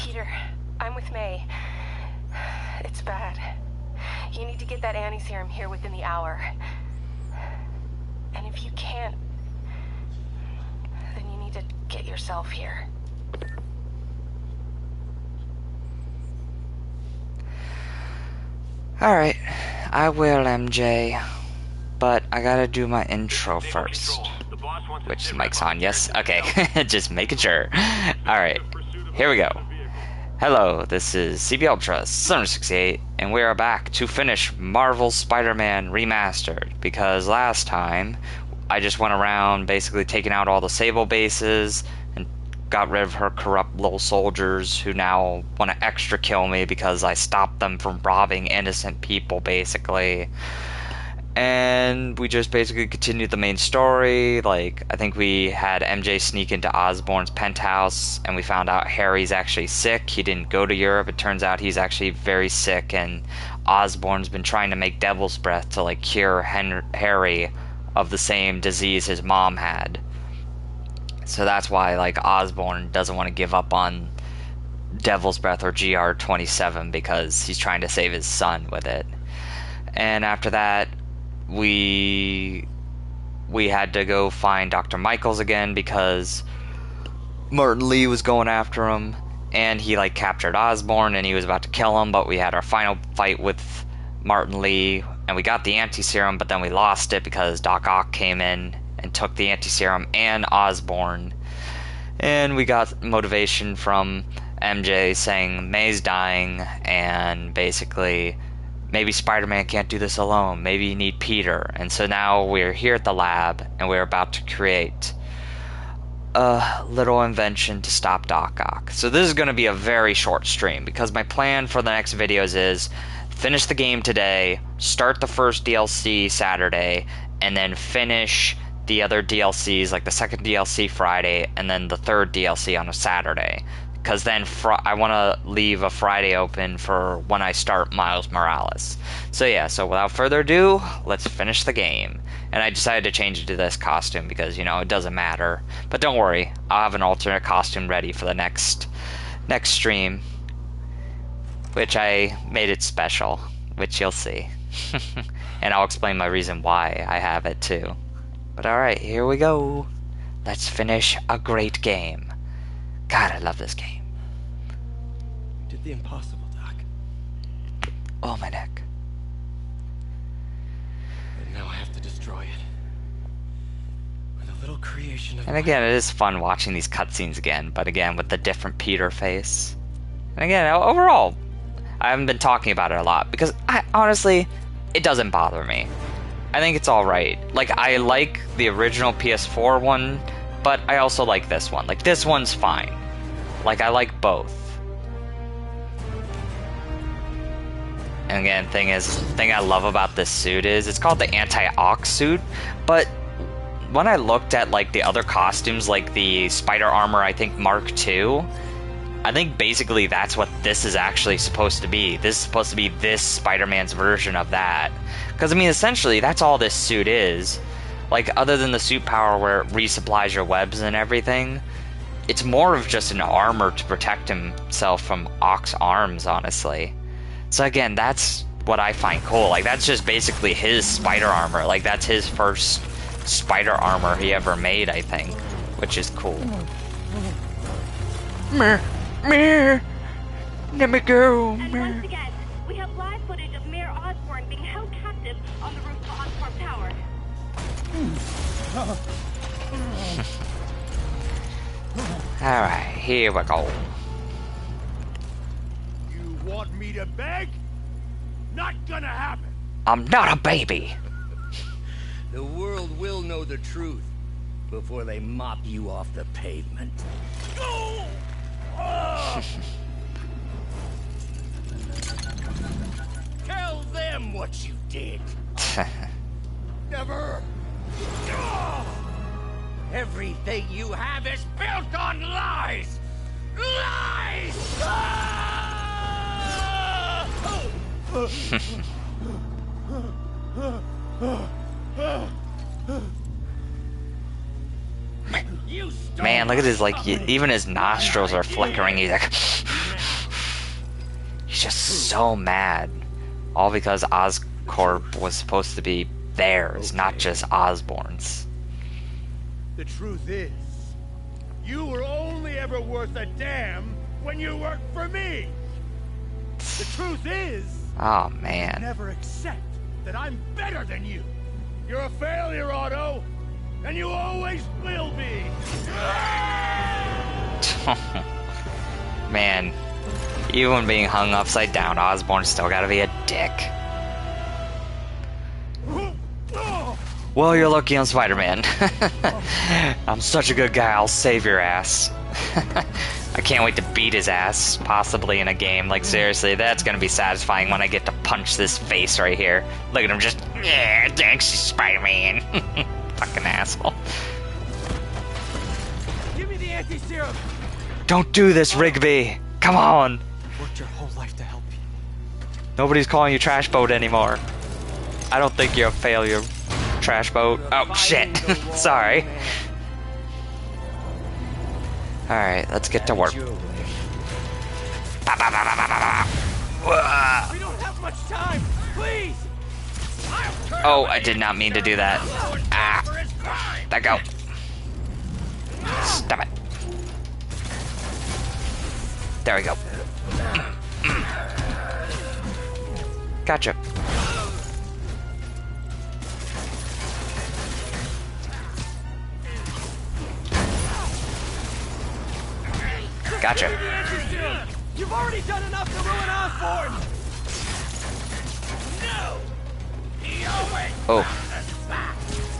Peter, I'm with May. It's bad. You need to get that anti-serum here within the hour. And if you can't, then you need to get yourself here. Alright, I will, MJ. But I gotta do my intro first. Which mic's on, yes? Okay, just making sure. Alright, here we go. Hello, this is CB Ultra 768, and we are back to finish Marvel's Spider-Man Remastered. Because last time, I just went around basically taking out all the Sable bases, and got rid of her corrupt little soldiers who now want to extra kill me because I stopped them from robbing innocent people, basically. And we just basically continued the main story. Like, I think we had MJ sneak into Osborn's penthouse, and we found out Harry's actually sick. He didn't go to Europe. It turns out he's actually very sick, and Osborn's been trying to make Devil's Breath to, like, cure Harry of the same disease his mom had. So that's why, like, Osborn doesn't want to give up on Devil's Breath or GR27, because he's trying to save his son with it. And after that, we had to go find Dr. Michaels again because Martin Lee was going after him, and he like captured Osborn and he was about to kill him, but we had our final fight with Martin Lee and we got the anti-serum, but then we lost it because Doc Ock came in and took the anti-serum and Osborn. And we got motivation from MJ saying May's dying, and basically maybe Spider-Man can't do this alone. Maybe you need Peter. And so now we're here at the lab, and we're about to create a little invention to stop Doc Ock. So this is going to be a very short stream, because my plan for the next videos is finish the game today, start the first DLC Saturday, and then finish the other DLCs, like the second DLC Friday, and then the third DLC on a Saturday. Because then I want to leave a Friday open for when I start Miles Morales. So yeah, so without further ado, let's finish the game. And I decided to change it to this costume because, you know, it doesn't matter. But don't worry, I'll have an alternate costume ready for the next stream. Which I made it special, which you'll see. And I'll explain my reason why I have it too. But alright, here we go. Let's finish a great game. God, I love this game. You did the impossible, Doc. Oh, my neck. And now I have to destroy it. With a little creation of And again, it is fun watching these cutscenes again, but again, with the different Peter face. And again, overall, I haven't been talking about it a lot, because honestly, it doesn't bother me. I think it's alright. Like, I like the original PS4 one, but I also like this one. Like, this one's fine. Like, I like both. And again, thing I love about this suit is, it's called the Anti-Ock suit, but when I looked at, like, the other costumes, like the Spider Armor, I think, Mark II, I think basically that's what this is actually supposed to be. This is supposed to be this Spider-Man's version of that. Because, I mean, essentially, that's all this suit is. Like, other than the suit power where it resupplies your webs and everything, it's more of just an armor to protect himself from Ock's arms, honestly. So again, that's what I find cool. Like, that's just basically his spider armor. Like, that's his first spider armor he ever made, I think. Which is cool. Meh, meh, let me go. And once again, we have live footage of Mayor Osborn being held captive on the roof of Oscorp Tower. Alright, here we go. You want me to beg? Not gonna happen. I'm not a baby. The world will know the truth before they mop you off the pavement. Go! Tell them what you did. Never. Everything you have is built on lies! Lies! Man, look at his, like, even his nostrils are flickering. He's like... He's just so mad. All because Oscorp was supposed to be theirs, not just Osborn's. The truth is, you were only ever worth a damn when you worked for me. The truth is, Oh, you man. never accept that I'm better than you. You're a failure, Otto, and you always will be. Man, even being hung upside down, Osborn's still gotta be a dick. Well, you're lucky I'm Spider-Man. I'm such a good guy, I'll save your ass. I can't wait to beat his ass, possibly in a game. Like, seriously, that's gonna be satisfying when I get to punch this face right here. Look at him just, yeah, thanks, Spider-Man. Fucking asshole. Give me the anti-serum. Don't do this, Rigby. Come on. You've worked your whole life to help people. Nobody's calling you Trash Boat anymore. I don't think you're a failure, Trash Boat. Oh, shit. Sorry. Alright, let's get to work. We don't Wah. have much time. Please. Oh, I did not mean to do that. Ah. Let go. Stop it. There we go. Gotcha. Gotcha. You've already done enough to ruin Osborn. No! He always Oh. us back.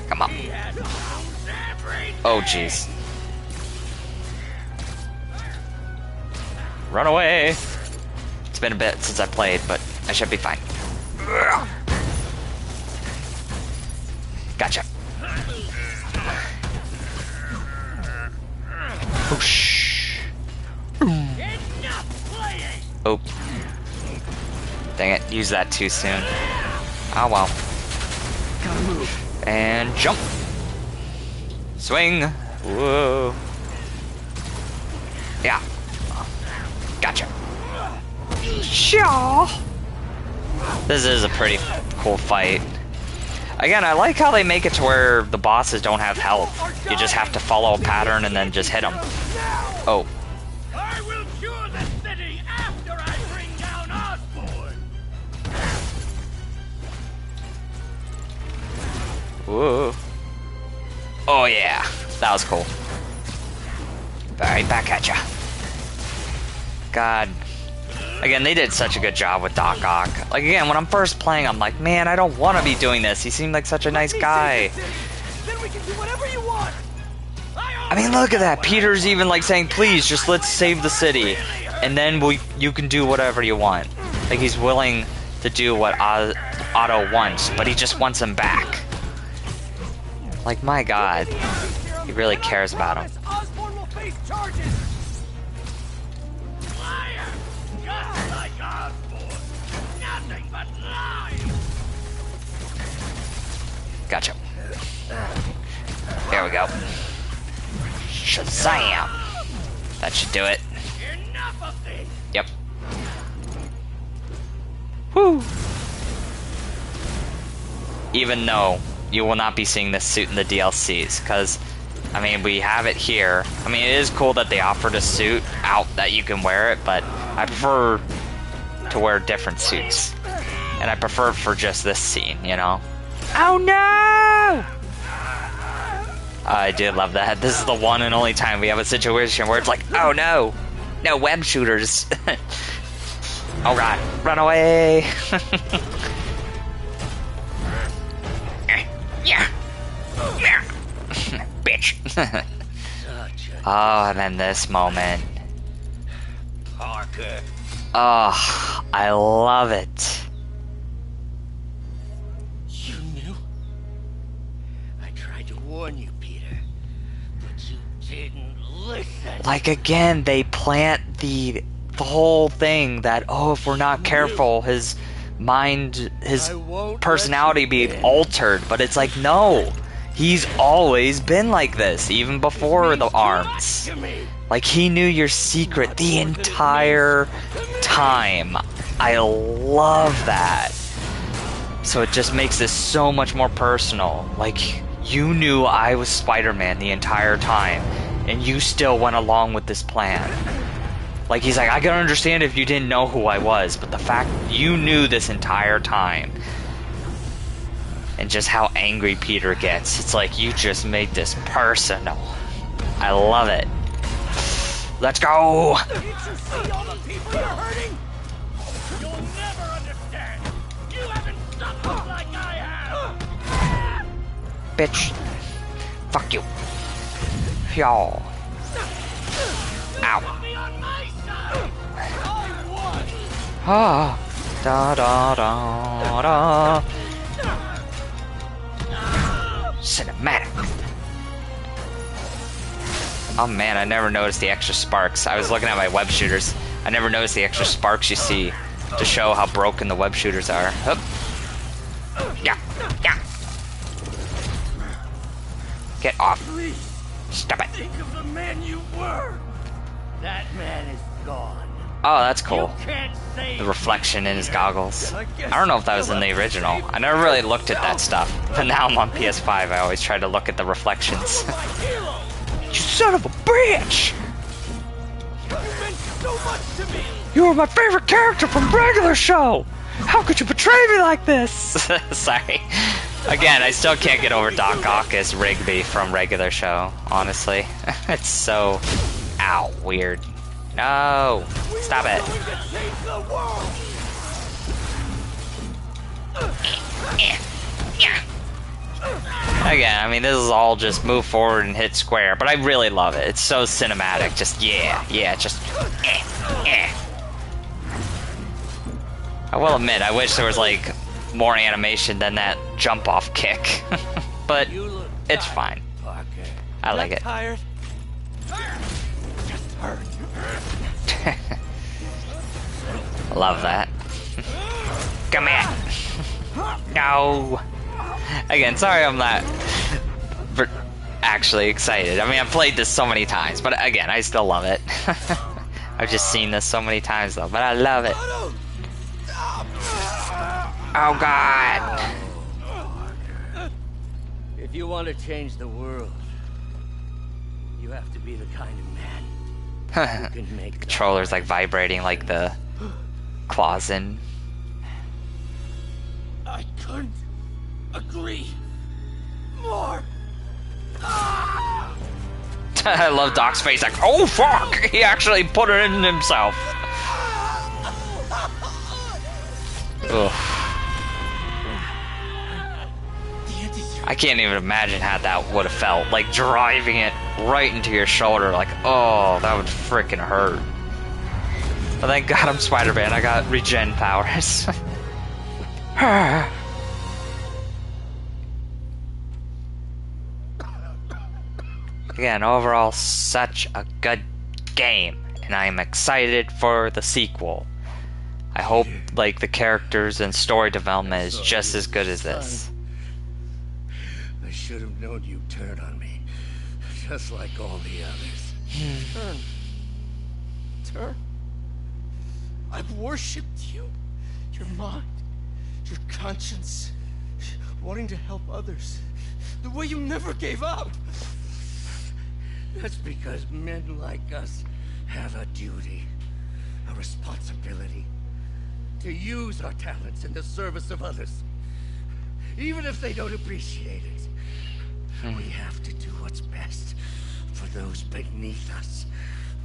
Come on. He has owns everything. Oh, jeez. Run away. It's been a bit since I played, but I should be fine. Gotcha. Whoosh. Enough playing! Oh. Dang it, used that too soon. Oh well. Gotta move. And jump. Swing. Whoa. Yeah. Gotcha. Sure. This is a pretty cool fight. Again, I like how they make it to where the bosses don't have health. You just have to follow a pattern and then just hit them. Oh. I will cure the city after I bring down Osborn! Whoa. Oh yeah. That was cool. Alright, back at ya. God. Again, they did such a good job with Doc Ock. Like, again, when I'm first playing, I'm like, man, I don't want to be doing this. He seemed like such a nice guy. Then we can do whatever you want. I mean, look at that. Peter's even, like, saying, please, just let's save the city. And then you can do whatever you want. Like, he's willing to do what Otto wants, but he just wants him back. Like, my God. He really cares about him. Osborn will face charges. Liar! Just like Osborn! Nothing but lies! Gotcha. There we go. Shazam! That should do it. Enough of this! Yep. Woo! Even though you will not be seeing this suit in the DLCs, because, I mean, we have it here. I mean, it is cool that they offered a suit out that you can wear it, but I prefer to wear different suits. And I prefer for just this scene, you know? Oh no! I did love that. This is the one and only time we have a situation where it's like, oh no! No web shooters! Oh god, run away! Bitch. Oh, and then this moment. Parker. Oh, I love it. You knew? I tried to warn you, Peter, but you didn't listen. Like, again, they plant the whole thing that, oh, if we're not careful, his mind, his personality be altered. But it's like, no. He's always been like this, even before the arms. Like, he knew your secret the entire time. I love that. So it just makes this so much more personal. Like, you knew I was Spider-Man the entire time, and you still went along with this plan. Like, he's like, I can understand if you didn't know who I was, but the fact you knew this entire time, and just how angry Peter gets, it's like, you just made this personal. I love it. Let's go! Can't you see all the people you're hurting? You'll never understand. You haven't suffered like I have. Bitch. Fuck you. Y'all. Ow. Be on my side. I won. Ah. Da da da da. Cinematic. Oh man, I never noticed the extra sparks. I was looking at my web shooters. I never noticed the extra sparks you see to show how broken the web shooters are. Hup. Yeah, yeah. Get off. Please Stop it. think of the man you were. That man is gone. Oh, that's cool. You can't save The reflection in his goggles. I guess I don't know if that was in the original. I never really looked at that stuff. But now I'm on PS5, I always try to look at the reflections. my hero. You son of a bitch! You meant so much to me. You were my favorite character from regular show! How could you betray me like this? Sorry. Again, I still can't get over Doc Ock as Rigby from regular show, honestly. It's so... Ow, weird. No! Stop it. We're going to change the world. Again, I mean, this is all just move forward and hit square, but I really love it. It's so cinematic. Just, yeah, just... I will admit, I wish there was, like, more animation than that jump-off kick. But it's fine. I like it. Tired. Just hurt. Love that. Come here. No. Again, sorry I'm not actually excited. I mean, I've played this so many times, but again, I still love it. I've just seen this so many times, though, but I love it. Oh, God. If you want to change the world, you have to be the kind of man who can make Controller's like vibrating like the claws in. I couldn't agree more. I love Doc's face, like, oh fuck! He actually put it in himself. Ugh. I can't even imagine how that would have felt. Like driving it right into your shoulder, like, oh, that would freaking hurt. But thank God I'm Spider-Man, I got regen powers. Again, overall, such a good game, and I am excited for the sequel. I hope, like, the characters and story development is just as good as this. I should have known you'd turn on me, just like all the others. Turn. I've worshipped you. Your mind, your conscience, wanting to help others. The way you never gave up. That's because men like us have a duty, a responsibility, to use our talents in the service of others. Even if they don't appreciate it, we have to do what's best for those beneath us,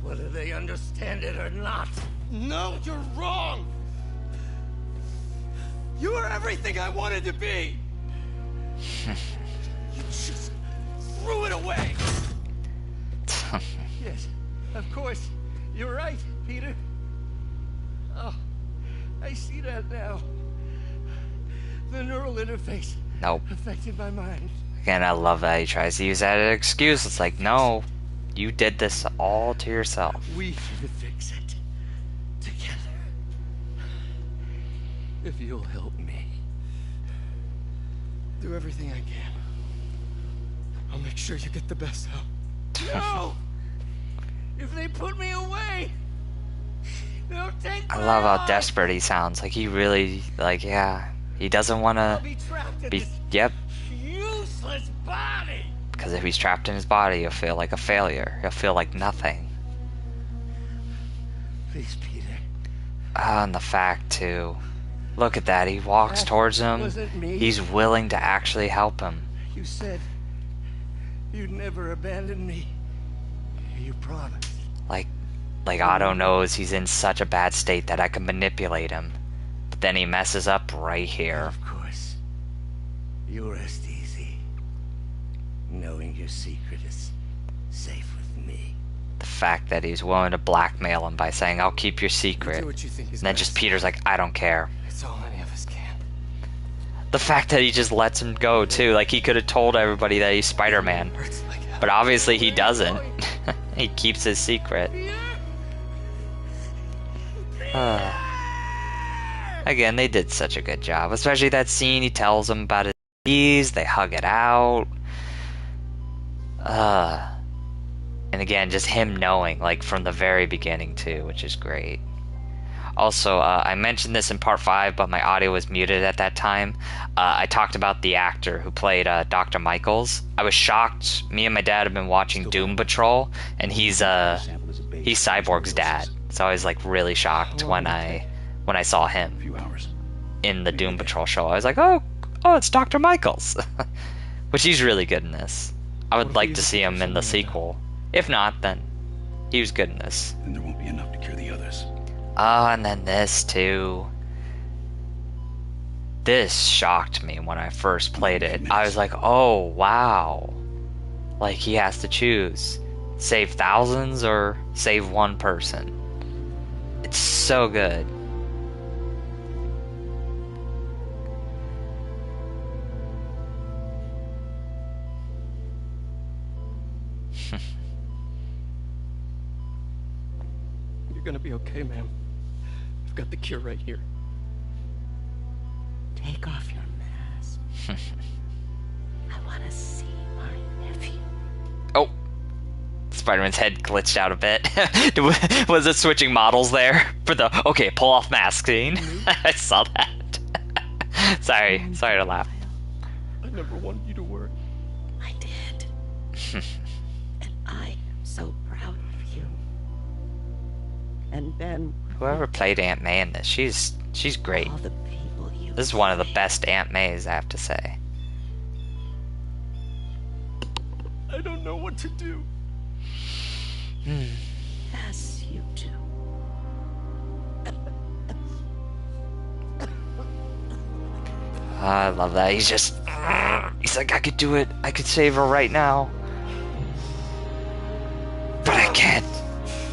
whether they understand it or not. No, you're wrong. You are everything I wanted to be. You just threw it away. Yes, of course. You're right, Peter. Oh, I see that now. The neural interface affected my mind. Again, I love that he tries to use that as an excuse. It's like, no, you did this all to yourself. We can fix it together. If you'll help me. Do everything I can. I'll make sure you get the best help. No! If they put me away, they'll take I love how desperate he sounds. Like he really, like, yeah, he doesn't want I'll to be trapped in be. this Yep. useless body. Because if he's trapped in his body, he'll feel like a failure. He'll feel like nothing. Please, Peter. Ah, and the fact too. Look at that. He walks That towards him. wasn't me. He's willing to actually help him. You said you'd never abandon me. You promised. Like Otto knows he's in such a bad state that I can manipulate him. But then he messes up right here. Of course. You rest easy, knowing your secret is safe with me. The fact that he's willing to blackmail him by saying, I'll keep your secret. Do what you think is And then just best. Peter's like, I don't care. It's all any of us can. The fact that he just lets him go too. Like he could have told everybody that he's Spider-Man. Hurts like hell. But obviously he doesn't. He keeps his secret. Again, they did such a good job. Especially that scene, he tells him about his disease, they hug it out. And again, just him knowing, like, from the very beginning, too, which is great. Also, I mentioned this in part 5, but my audio was muted at that time. I talked about the actor who played Dr. Michaels. I was shocked. Me and my dad have been watching Doom Patrol, and he's Cyborg's dad. So I was, like, really shocked when I saw him in the Doom Patrol show. I was like, oh, it's Dr. Michaels. Which he's really good in this. I would like to see him in the sequel. If not, then he was good in this. Then there won't be enough to cure the others. And then this too. This shocked me when I first played it. I was like, oh wow. Like he has to choose. Save thousands or save one person. It's so good. You're gonna be okay, ma'am. I've got the cure right here. Take off your mask. I want to see my nephew. Oh. Spider-Man's head glitched out a bit. Was it switching models there? For the, okay, pull off mask scene. I saw that. Sorry to laugh. I never wanted you to worry. I did. And I am so proud of you. And Ben, Whoever played Aunt May in this, she's great. all the people you This is one of the best Aunt Mays, I have to say. I don't know what to do. Yes, you do. I love that. He's like, I could do it. I could save her right now. But I can't.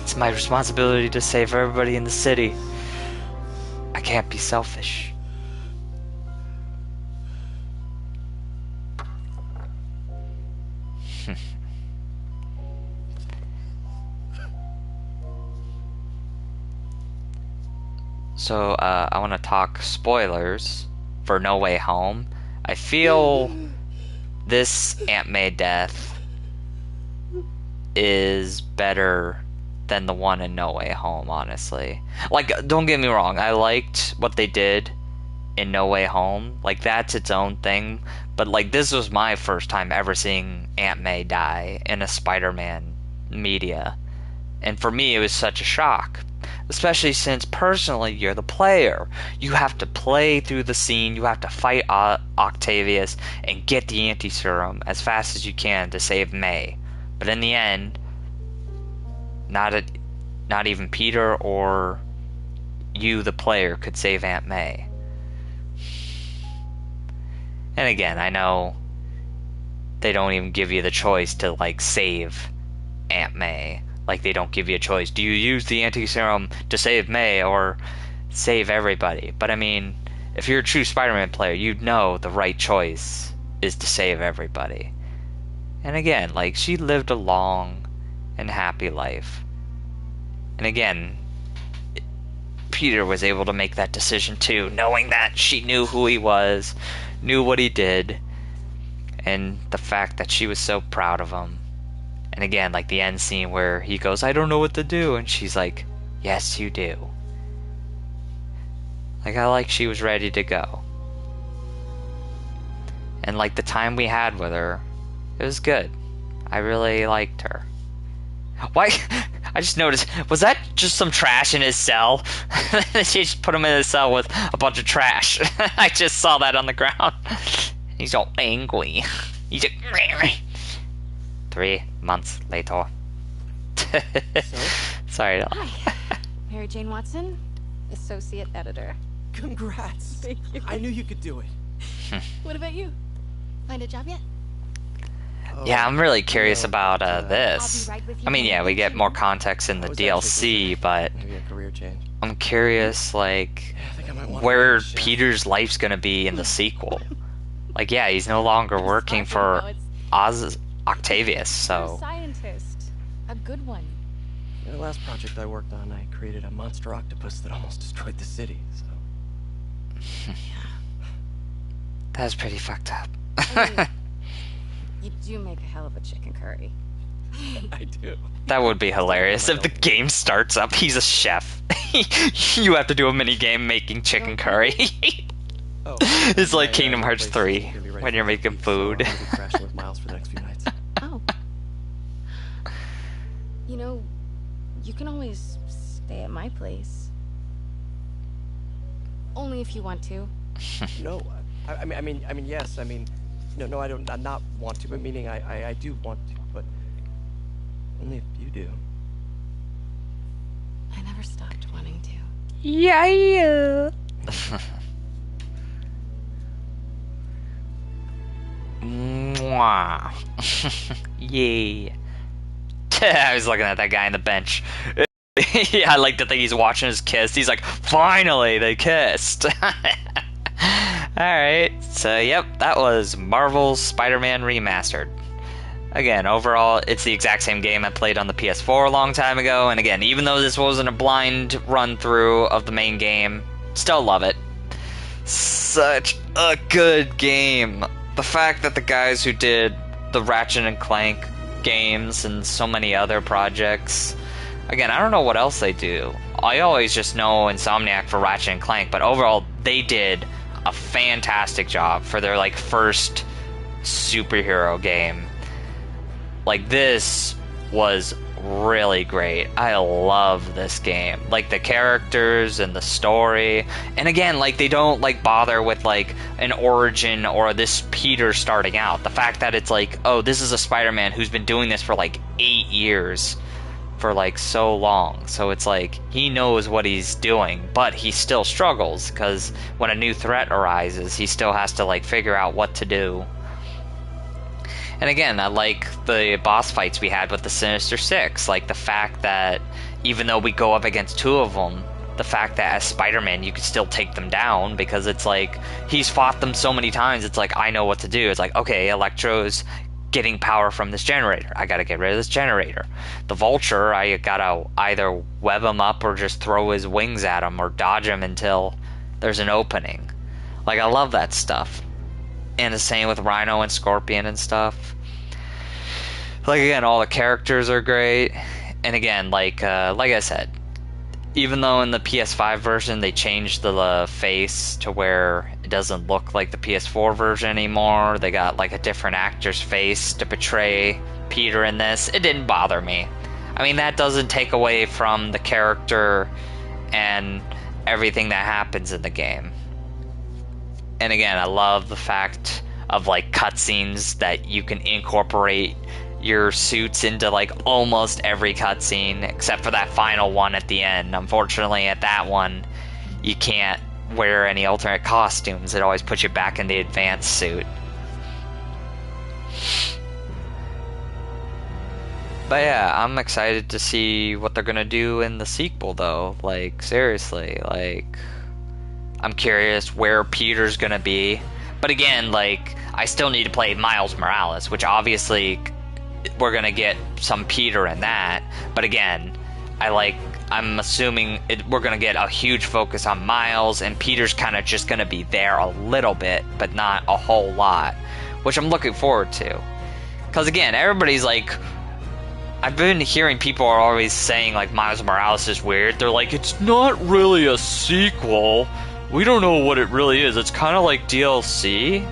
It's my responsibility to save everybody in the city. I can't be selfish. So, I want to talk spoilers for No Way Home. I feel this Aunt May death is better than the one in No Way Home, honestly. Like, don't get me wrong, I liked what they did in No Way Home. Like, that's its own thing. But, like, this was my first time ever seeing Aunt May die in a Spider-Man media. And for me, it was such a shock. Especially since, personally, you're the player. You have to play through the scene, you have to fight Octavius, and get the anti-serum as fast as you can to save May. But in the end, not even Peter or you, the player, could save Aunt May. And again, I know they don't even give you the choice to, like, save Aunt May. Like, they don't give you a choice. Do you use the anti-serum to save May or save everybody? But I mean, if you're a true Spider-Man player, you'd know the right choice is to save everybody. And again, like, she lived a long and happy life. And again, Peter was able to make that decision too, knowing that she knew who he was, knew what he did, and the fact that she was so proud of him. And again, like the end scene where he goes, I don't know what to do, and she's like, yes, you do. Like, I like she was ready to go. And, like, the time we had with her, it was good. I really liked her. Why? I just noticed, was that just some trash in his cell? She just put him in his cell with a bunch of trash. I just saw that on the ground. He's all angry. He's just... 3 months later. Sorry. Hi. Mary Jane Watson, Associate Editor. Congrats. Thank you. I knew you could do it. What about you? Find a job yet? Yeah, I'm really curious about this. I'll be right with you I mean, yeah, we get more context in the DLC, but Maybe a career change. I'm curious, like, I think I might want where to be a chef. Peter's life's gonna be in the sequel. Like, yeah, he's no longer working Sorry, for no, it's- Octavius, You're a so... scientist. A good one. In the last project I worked on, I created a monster octopus that almost destroyed the city, so... That's pretty fucked up. I mean, you do make a hell of a chicken curry. I do. That would be hilarious if the game starts up, he's a chef. You have to do a mini game making chicken curry. Oh, It's like my, Kingdom Hearts place 3 is gonna be ready when for you're next making week, food. So I'm gonna be crashing with Miles for the next few nights. Oh. You know, you can always stay at my place. Only if you want to. No, I mean, yes. I mean, no, I don't. I not want to, but meaning I do want to, but only if you do. I never stopped wanting to. Yeah. Mwah. Yeah. I was looking at that guy on the bench. Yeah, I like to think he's watching his kiss. He's like, finally, they kissed. Alright, so yep, that was Marvel's Spider-Man Remastered. Again, overall, it's the exact same game I played on the PS4 a long time ago, and again, even though this wasn't a blind run-through of the main game, still love it. Such a good game. The fact that the guys who did the Ratchet and Clank games and so many other projects, again, I don't know what else they do. I always just know Insomniac for Ratchet and Clank, but overall, they did a fantastic job for their like first superhero game. Like, this was really great. I love this game. Like, the characters and the story. And again, like, they don't like bother with like an origin or this Peter starting out. The fact that it's like, oh, this is a Spider-Man who's been doing this for like 8 years, for like so long. So it's like he knows what he's doing, but he still struggles because when a new threat arises, he still has to like figure out what to do. And again, I like the boss fights we had with the Sinister Six. Like the fact that even though we go up against 2 of them, the fact that as Spider-Man you could still take them down because it's like he's fought them so many times. It's like, I know what to do. It's like, okay, Electro's getting power from this generator. I gotta get rid of this generator. The Vulture, I gotta either web him up or just throw his wings at him or dodge him until there's an opening. Like, I love that stuff. And the same with Rhino and Scorpion and stuff. Like, again, all the characters are great. And again, like I said, even though in the PS5 version they changed the face to where it doesn't look like the PS4 version anymore, they got like a different actor's face to portray Peter in this, it didn't bother me. I mean, that doesn't take away from the character and everything that happens in the game. And again, I love the fact of like cutscenes that you can incorporate your suits into like almost every cutscene except for that final one at the end. Unfortunately, at that one, you can't wear any alternate costumes. It always puts you back in the advanced suit. But yeah, I'm excited to see what they're gonna do in the sequel though. Like, seriously, like, I'm curious where Peter's gonna be. But again, like, I still need to play Miles Morales, which obviously we're gonna get some Peter in that. But again, I'm assuming we're gonna get a huge focus on Miles, and Peter's kind of just gonna be there a little bit, but not a whole lot, which I'm looking forward to. Because again, everybody's like, I've been hearing people are always saying like Miles Morales is weird. They're like, it's not really a sequel. we don't know what it really is. It's kind of like DLC.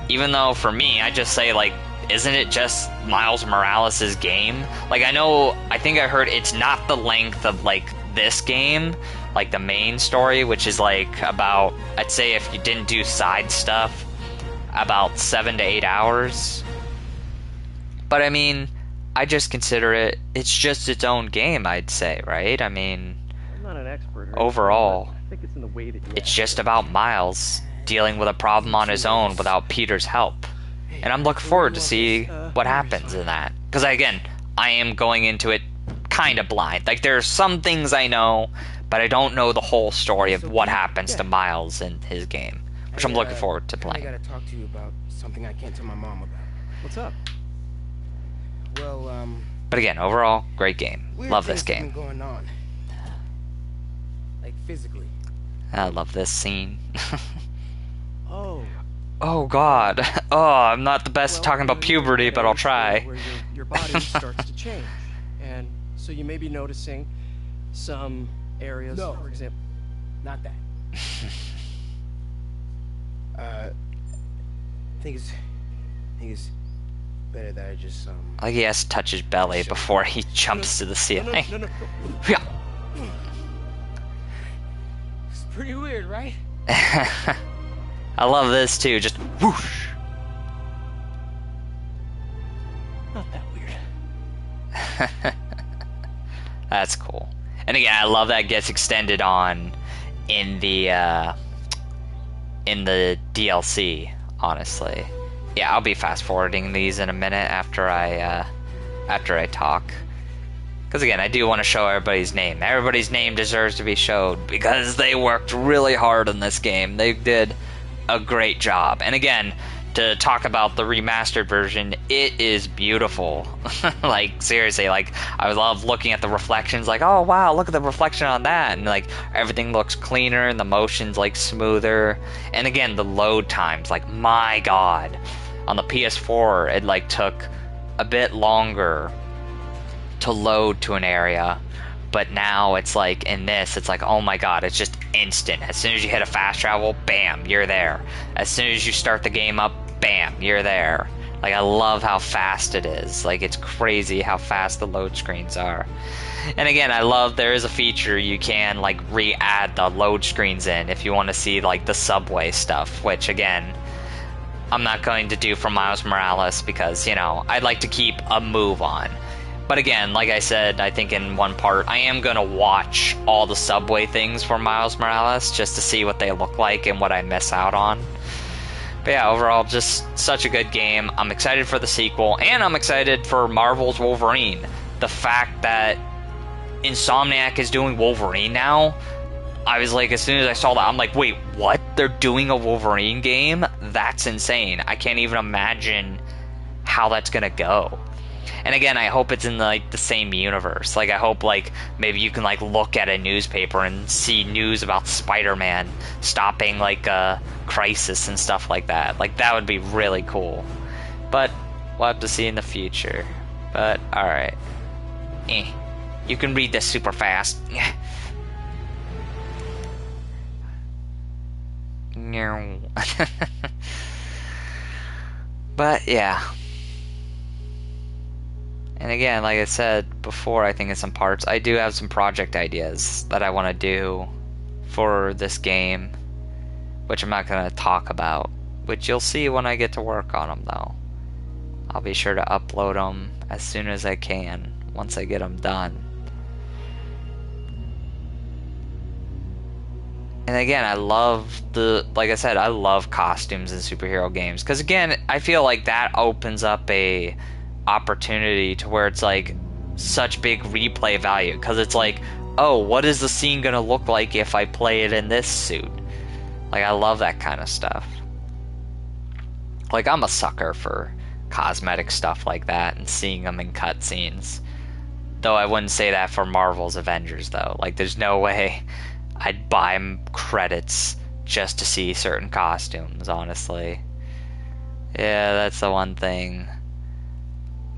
Even though for me, I just say like, isn't it just Miles Morales' game? Like I think I heard it's not the length of like this game, like the main story, which is like about, I'd say if you didn't do side stuff, about 7 to 8 hours. But I mean, I just consider it's just its own game, I'd say, right? I mean, I'm not an expert or overall, anything, but I think it's in the way that it's just about Miles dealing with a problem on his own without Peter's help. And I'm looking forward to see what happens in that. Because again, I am going into it kind of blind. Like, there's some things I know, but I don't know the whole story of what happens to Miles in his game, which I'm looking forward to playing. I gotta talk to you about something I can't tell my mom about. What's up? Well, But again, overall, great game. Love this things have game. been going on. Like physically. I love this scene. Oh. Oh god. Oh, I'm not the best at talking about puberty, but I'll try. Where your body starts to change. And so you may be noticing some areas, for example. Not that. I think it's better that I just Like he has to touch his belly before he jumps to the ceiling. No. Yeah. It's pretty weird, right? I love this too, just whoosh. Not that weird. That's cool. And again, I love that gets extended on in the DLC, honestly. Yeah, I'll be fast forwarding these in a minute after I talk. Because again, I do want to show everybody's name. Everybody's name deserves to be showed because they worked really hard on this game. They did a great job. And again, to talk about the remastered version, it is beautiful. Like, seriously, like, I love looking at the reflections, like, oh wow, look at the reflection on that, and like, everything looks cleaner, and the motion's like smoother, and again, the load times, like, my god, on the PS4, it like took a bit longer to load to an area, but now it's like, in this, it's like, oh my god, it's just instant. As soon as you hit a fast travel, bam, you're there. As soon as you start the game up, bam, you're there. Like, I love how fast it is. Like, it's crazy how fast the load screens are. And again, I love there is a feature you can, like, re-add the load screens in if you want to see, like, the subway stuff, which, again, I'm not going to do for Miles Morales because, you know, I'd like to keep a move on. But again, like I said, I think in one part, I am going to watch all the subway things for Miles Morales just to see what they look like and what I miss out on. But yeah, overall, just such a good game. I'm excited for the sequel, and I'm excited for Marvel's Wolverine. The fact that Insomniac is doing Wolverine now, I was like, as soon as I saw that, I'm like, wait, what? They're doing a Wolverine game? That's insane. I can't even imagine how that's going to go. And again, I hope it's in like the same universe. Like, I hope like maybe you can like look at a newspaper and see news about Spider-Man stopping like a crisis and stuff like that. Like, that would be really cool. But we'll have to see in the future. But alright. You can read this super fast. But yeah. And again, like I said before, I think in some parts, I do have some project ideas that I want to do for this game, which I'm not going to talk about, which you'll see when I get to work on them, though. I'll be sure to upload them as soon as I can, once I get them done. And again, I love like I said, I love costumes in superhero games, because again, I feel like that opens up a opportunity to where it's like such big replay value, because it's like, oh, what is the scene gonna look like if I play it in this suit? Like, I love that kind of stuff. Like, I'm a sucker for cosmetic stuff like that and seeing them in cutscenes. Though I wouldn't say that for Marvel's Avengers, though. Like, there's no way I'd buy credits just to see certain costumes, honestly. Yeah, that's the one thing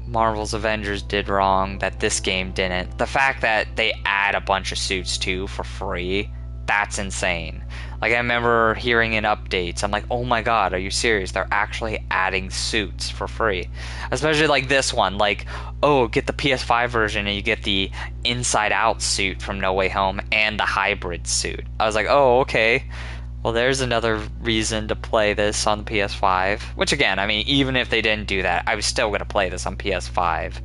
Marvel's Avengers did wrong that this game didn't. The fact that they add a bunch of suits too for free that's insane. Like, I remember hearing in updates, I'm like, oh my god, are you serious? They're actually adding suits for free. Especially like this one, like, oh, get the PS5 version and you get the Inside Out suit from No Way Home and the hybrid suit. I was like, oh, okay. Well, there's another reason to play this on the PS5. Which, again, I mean, even if they didn't do that, I was still going to play this on PS5.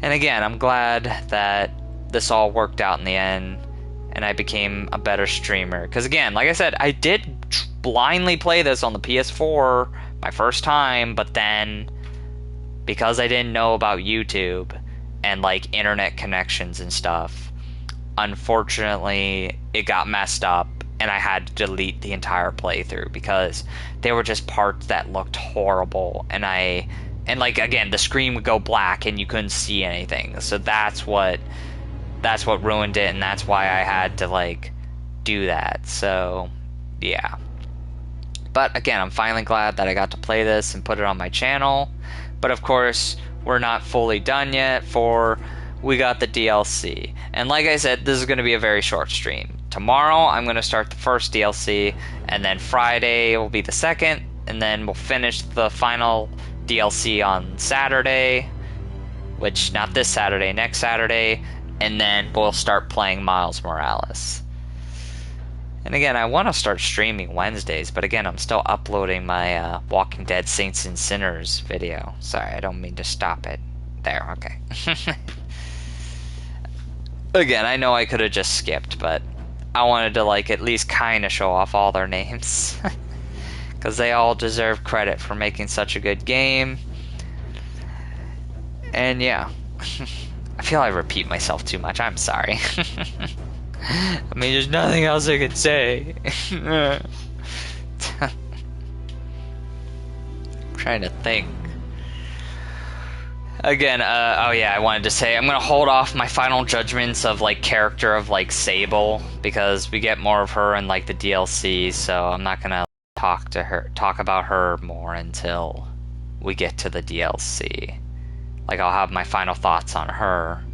And again, I'm glad that this all worked out in the end, and I became a better streamer. Because, again, like I said, I did blindly play this on the PS4 my first time, but then, because I didn't know about YouTube and, like, internet connections and stuff, unfortunately, it got messed up. And I had to delete the entire playthrough because there were just parts that looked horrible, and like, again, the screen would go black and you couldn't see anything. So that's what ruined it, and that's why I had to, like, do that. So yeah. But again, I'm finally glad that I got to play this and put it on my channel. But of course, we're not fully done yet, for we got the DLC. And like I said, this is going to be a very short stream. Tomorrow, I'm going to start the first DLC, and then Friday will be the second, and then we'll finish the final DLC on Saturday, which, not this Saturday, next Saturday, and then we'll start playing Miles Morales. And again, I want to start streaming Wednesdays, but again, I'm still uploading my Walking Dead Saints and Sinners video. Sorry, I don't mean to stop it. There, okay. Again, I know I could have just skipped, but I wanted to, like, at least kind of show off all their names. Because they all deserve credit for making such a good game. And yeah. I feel I repeat myself too much. I'm sorry. I mean, there's nothing else I could say. I'm trying to think. Again, oh yeah, I wanted to say, I'm gonna hold off my final judgments of, like, character of, like, Sable, because we get more of her in, like, the DLC, so I'm not gonna talk about her more until we get to the DLC. Like, I'll have my final thoughts on her.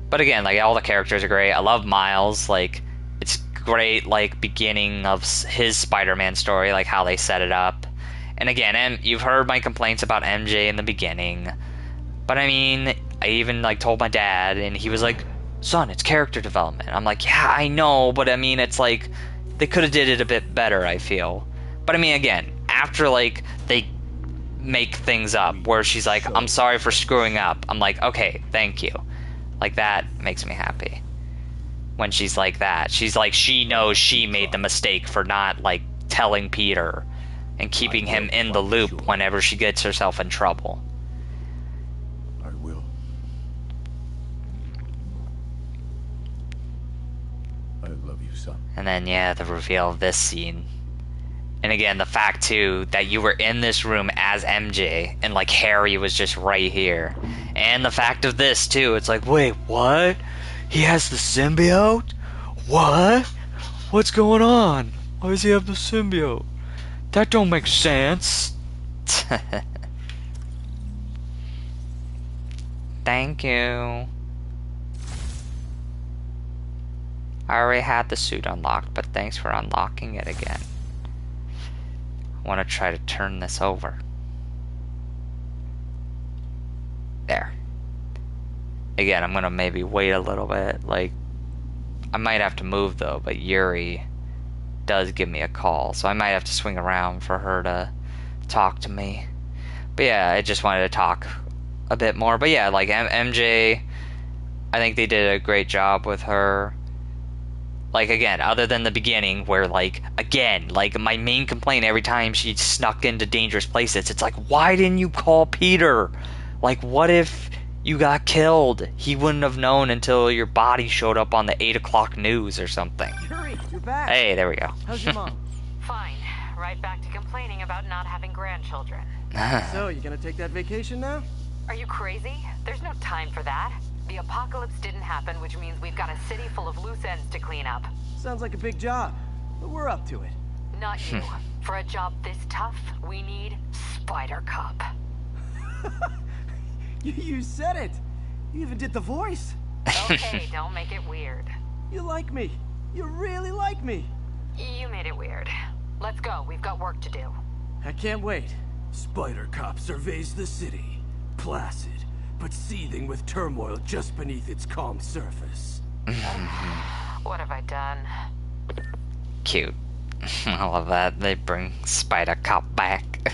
But again, like, all the characters are great. I love Miles. Like, it's great, like, beginning of his Spider-Man story, like, how they set it up. And again, you've heard my complaints about MJ in the beginning. But I mean, I even, like, told my dad, and he was like, son, it's character development. I'm like, yeah, I know, but I mean, it's like, they could have did it a bit better, I feel. But I mean, again, after, like, they make things up, where she's like, I'm sorry for screwing up, I'm like, okay, thank you. Like, that makes me happy. When she's like that. She's like, she knows she made the mistake for not, like, telling Peter and keeping him in the loop whenever she gets herself in trouble. And then, yeah, the reveal of this scene. And again, the fact, too, that you were in this room as MJ, and, like, Harry was just right here. And the fact of this, too, it's like, wait, what? He has the symbiote? What? What's going on? Why does he have the symbiote? That don't make sense. Thank you. I already had the suit unlocked, but thanks for unlocking it again. I want to try to turn this over. There. Again, I'm going to maybe wait a little bit. Like, I might have to move, though, but Yuri does give me a call, so I might have to swing around for her to talk to me. But yeah, I just wanted to talk a bit more. But yeah, like, MJ, I think they did a great job with her. Like, again, other than the beginning, where, like, again, like, my main complaint every time she snuck into dangerous places, it's like, why didn't you call Peter? Like, what if you got killed? He wouldn't have known until your body showed up on the 8 o'clock news or something. Yuri, you're back. Hey, there we go. How's your mom? Fine. Right back to complaining about not having grandchildren. So, you gonna take that vacation now? Are you crazy? There's no time for that. The apocalypse didn't happen, which means we've got a city full of loose ends to clean up. Sounds like a big job, but we're up to it. Not you. For a job this tough, we need Spider Cop. You said it. You even did the voice. Okay, don't make it weird. You like me. You really like me. You made it weird. Let's go. We've got work to do. I can't wait. Spider Cop surveys the city, placid, but seething with turmoil just beneath its calm surface. What have I done? Cute. I love that. They bring Spider Cop back.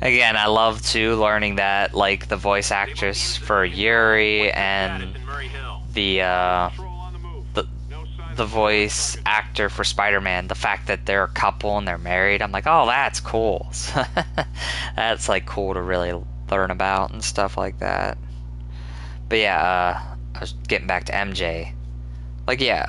Again, I love too learning that, like, the voice actress for Yuri and the voice actor for Spider-Man, the fact that they're a couple and they're married, I'm like, oh, that's cool. That's, like, cool to really learn about and stuff like that. But yeah, I was getting back to MJ. Like, yeah.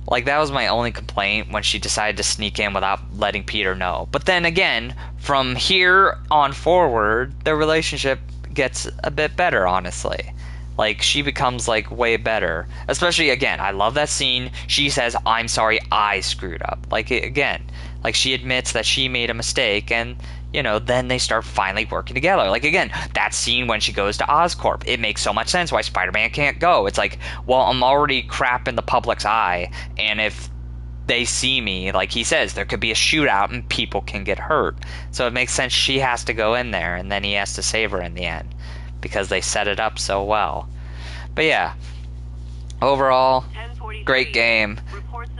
Like, that was my only complaint when she decided to sneak in without letting Peter know. But then again, from here on forward, their relationship gets a bit better, honestly. Like, she becomes, like, way better. Especially, again, I love that scene. She says, I'm sorry, I screwed up. Like, again, like, she admits that she made a mistake, and, you know, then they start finally working together. Like, again, that scene when she goes to Oscorp, it makes so much sense why Spider-Man can't go. It's like, well, I'm already crap in the public's eye, and if they see me, like he says, there could be a shootout and people can get hurt. So it makes sense she has to go in there, and then he has to save her in the end, because they set it up so well. But yeah, overall, great game.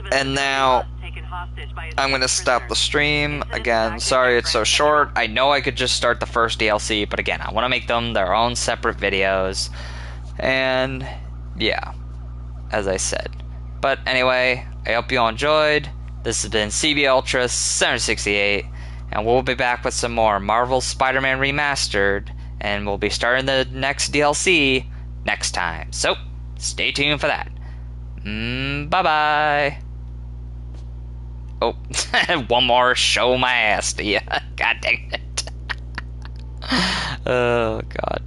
And now I'm going to stop the stream. Again, sorry it's so short. I know I could just start the first DLC, but again, I want to make them their own separate videos. And yeah, as I said. But anyway, I hope you all enjoyed. This has been CB Ultra 768, and we'll be back with some more Marvel Spider-Man Remastered, and we'll be starting the next DLC next time. So, stay tuned for that. Bye-bye. Oh, one more show my ass to you. God dang it. Oh, God.